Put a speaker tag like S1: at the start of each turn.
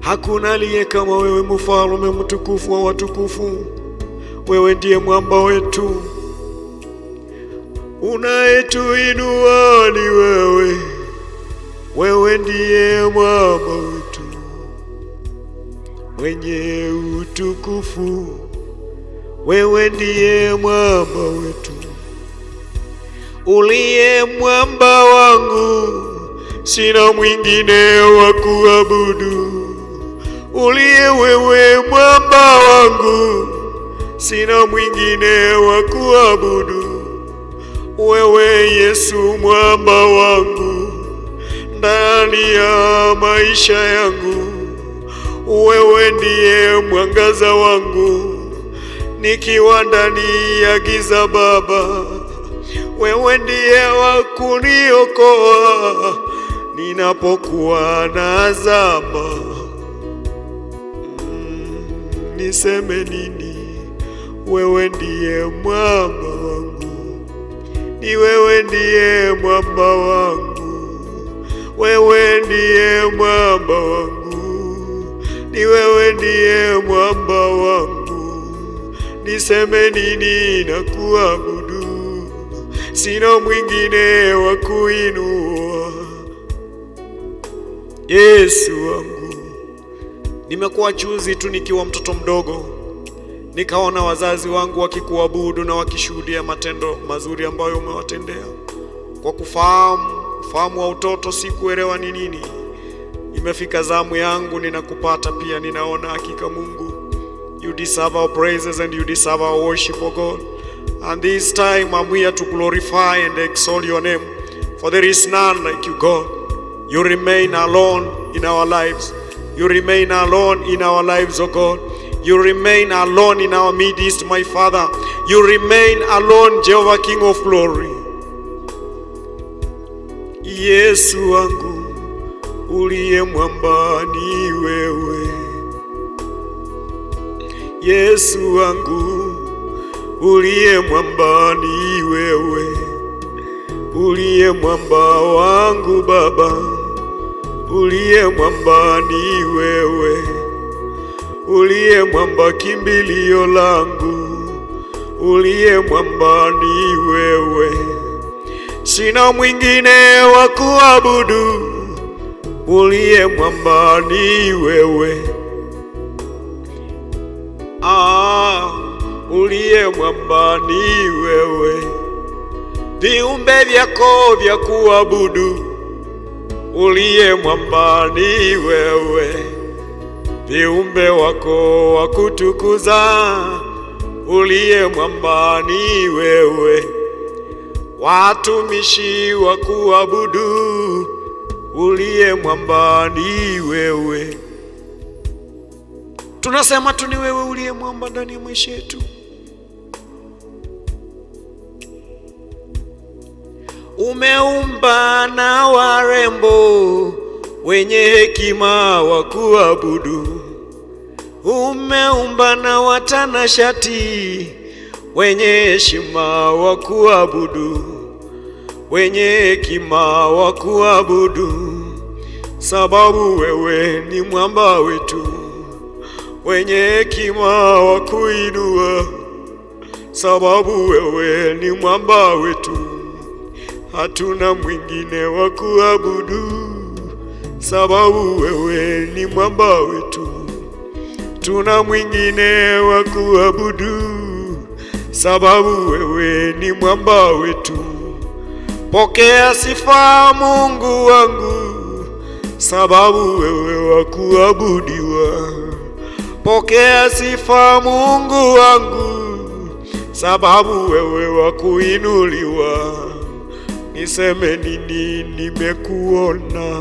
S1: Hakuna aliye kama wewe, mfalme mtukufu wa watukufu. Wewe ndiye mwamba wetu, unayetuinua ni wewe. Wewe ndiye mwamba wetu, mwenye utukufu. Wewe ndiye mwamba wetu, uliye mwamba wangu, sina mwingine wa kuabudu. Uliye wewe mwamba wangu, sina mwingine wa kuabudu. Wewe Yesu mwamba wangu, ndani ya maisha yangu. Wewe ndiye mwangaza wangu, nikiwa ndani ya giza Baba. Wewe ndiye wa kuniokoa ninapokuwa nazama. Niseme nini? Wewe ndiye mwamba wangu, ni wewe ndiye mwamba wangu. Wewe ndiye mwamba wangu, ni wewe ndiye mwamba wangu. Niseme nini na kuabudu? Sina mwingine wa kuinua. Yesu wangu, nimekuwa juzi tu nikiwa mtoto mdogo, nikaona wazazi wangu wakikuabudu na wakishuhudia matendo mazuri ambayo umewatendea. Kwa ufahamu wa utoto sikuelewa ni nini. Imefika zamu yangu, ninakupata pia, ninaona hakika Mungu, you deserve our praises and you deserve our worship, O God. And this time I'm here to glorify and exalt your name, for there is none like you, God. You remain alone in our lives. You remain alone in our lives, O God. You remain alone in our midst, my Father. You remain alone, Jehovah, King of glory. Yesu wangu, uliye mwamba ni wewe. Yesu wangu, uliye mwamba ni wewe. Uliye mwamba wangu Baba, uliye mwamba ni wewe. Uliye mwamba kimbilio langu, uliye mwamba ni wewe. Sina mwingine wa kuabudu, uliye mwamba ni wewe. Uliye mwamba ni wewe. Viumbe vyako vya kuabudu, uliye mwamba ni wewe. Viumbe wako wa kutukuza, uliye mwamba ni wewe. Watumishi wa kuabudu, uliye mwamba ni wewe. Tunasema tu ni wewe uliye mwamba ndani ya maisha yetu. Umeumba na warembo wenye hekima wa kuabudu. Umeumba na watanashati wenye heshima wa kuabudu, wenye hekima wa kuabudu. Sababu wewe ni mwamba wetu, wenye hekima wa kuinua. Sababu wewe ni mwamba wetu, hatuna mwingine wa kuabudu. Sababu wewe ni mwamba wetu, tuna mwingine wa kuabudu. Sababu wewe ni mwamba wetu. Pokea sifa Mungu wangu, sababu wewe wa kuabudiwa. Pokea sifa Mungu wangu, sababu wewe wa kuinuliwa. Niseme nini? Nimekuona.